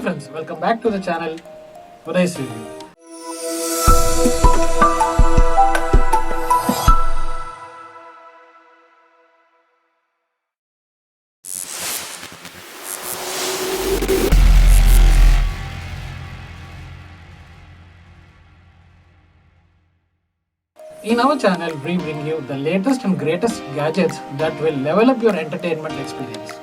friends, welcome back to the channel Uday's Review. In our channel, we bring you the latest and greatest gadgets that will level up your entertainment experience.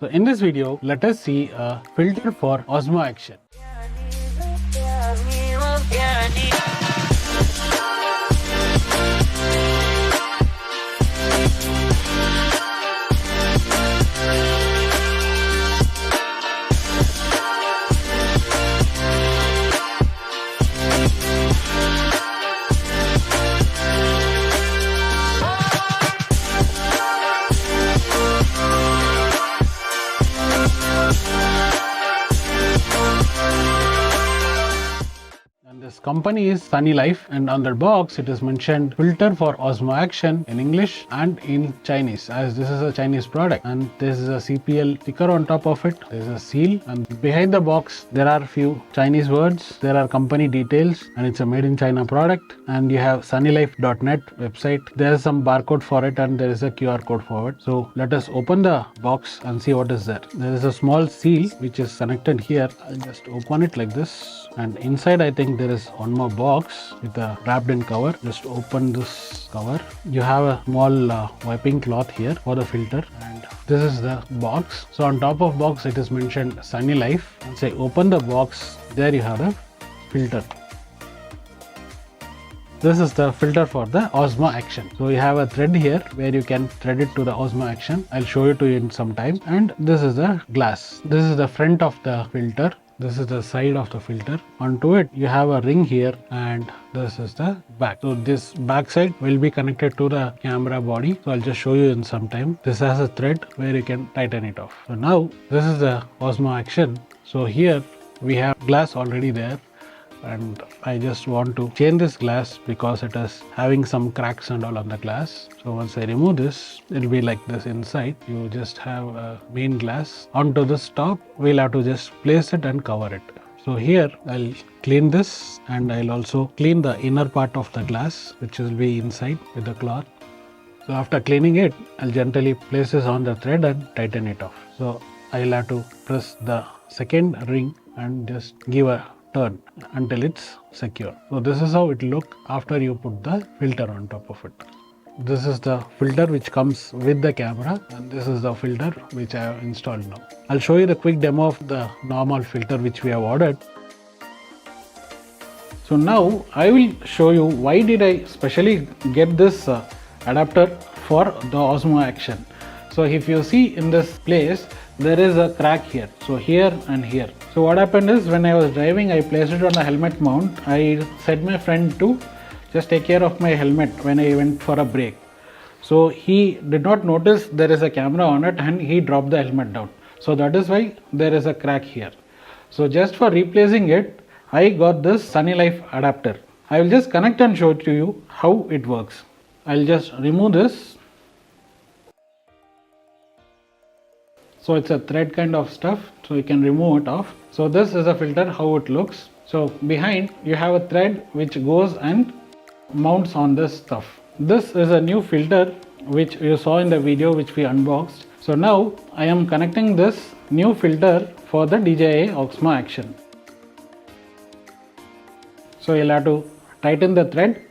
So in this video, let us see a filter for Osmo Action. This company is Sunny Life, and on their box it is mentioned filter for Osmo Action in English and in Chinese, as this is a Chinese product, and this is a CPL sticker on top of it. There is a seal, and behind the box there are few Chinese words, there are company details, and it's a made in China product, and you have sunnylife.net website. There is some barcode for it and there is a QR code for it. So let us open the box and see what is there. There is a small seal which is connected here. I'll just open it like this, and inside I think there is one more box with a wrapped in cover. Just open this cover. You have a small wiping cloth here for the filter, and this is the box. So on top of box it is mentioned Sunny Life. And say open the box, there you have the filter. This is the filter for the Osmo Action. So you have a thread here where you can thread it to the Osmo Action. I'll show it to you in some time. And this is the glass. This is the front of the filter. This is the side of the filter. Onto it you have a ring here, and this is the back. So this back side will be connected to the camera body. So I'll just show you in some time. This has a thread where you can tighten it off. So now this is the Osmo Action. So here we have glass already there, and I just want to change this glass because it is having some cracks and all on the glass. So once I remove this, it will be like this inside. You just have a main glass. Onto this top, we'll have to just place it and cover it. So here I'll clean this, and I'll also clean the inner part of the glass, which will be inside with the cloth. So after cleaning it, I'll gently place this on the thread and tighten it off. So I'll have to press the second ring and just give a turn until it's secure. So this is how it look after you put the filter on top of it. This is the filter which comes with the camera, and this is the filter which I have installed now. I'll show you the quick demo of the normal filter which we have ordered. So now I will show you why did I specially get this adapter for the Osmo Action. So if you see in this place, there is a crack here. So here and here. So what happened is, when I was driving, I placed it on the helmet mount. I said my friend to just take care of my helmet when I went for a break. So he did not notice there is a camera on it, and he dropped the helmet down. So that is why there is a crack here. So just for replacing it, I got this Sunny Life adapter. I will just connect and show to you how it works. I'll just remove this. So it's a thread kind of stuff, so you can remove it off. So this is a filter, how it looks. So behind you have a thread which goes and mounts on this stuff. This is a new filter which you saw in the video which we unboxed. So now I am connecting this new filter for the DJI Osmo Action. So you'll have to tighten the thread.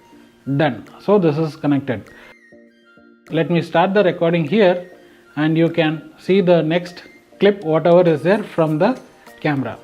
Done. So this is connected. Let me start the recording here, and you can see the next clip whatever is there from the camera.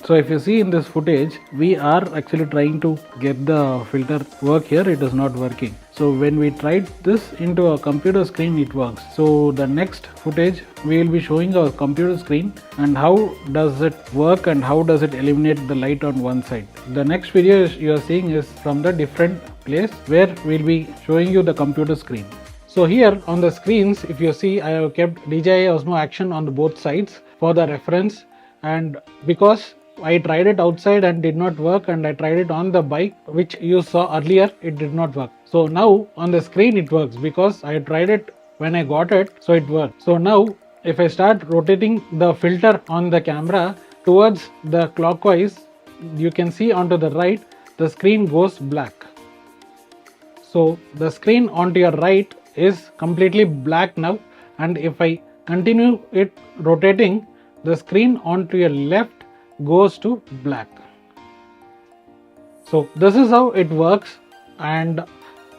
So if you see in this footage, we are actually trying to get the filter work here. It is not working. So when we tried this into a computer screen, it works. So the next footage we will be showing our computer screen and how does it work and how does it eliminate the light on one side. The next video you are seeing is from the different place where we'll be showing you the computer screen. So here on the screens, if you see, I have kept DJI Osmo Action on both sides for the reference, and because I tried it outside and did not work, and I tried it on the bike which you saw earlier, it did not work. So now on the screen it works because I tried it when I got it, so it worked. So now if I start rotating the filter on the camera towards the clockwise, you can see onto the right, the screen goes black. So the screen onto your right is completely black now, and if I continue it rotating, the screen onto your left goes to black. So this is how it works, and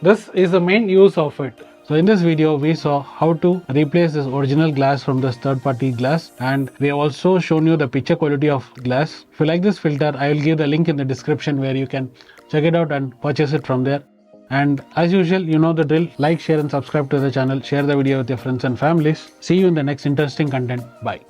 this is the main use of it. So in this video we saw how to replace this original glass from this third party glass, and we have also shown you the picture quality of glass. If you like this filter, I will give the link in the description where you can check it out and purchase it from there. And as usual, you know the drill. Like, share and subscribe to the channel. Share the video with your friends and families. See you in the next interesting content. Bye.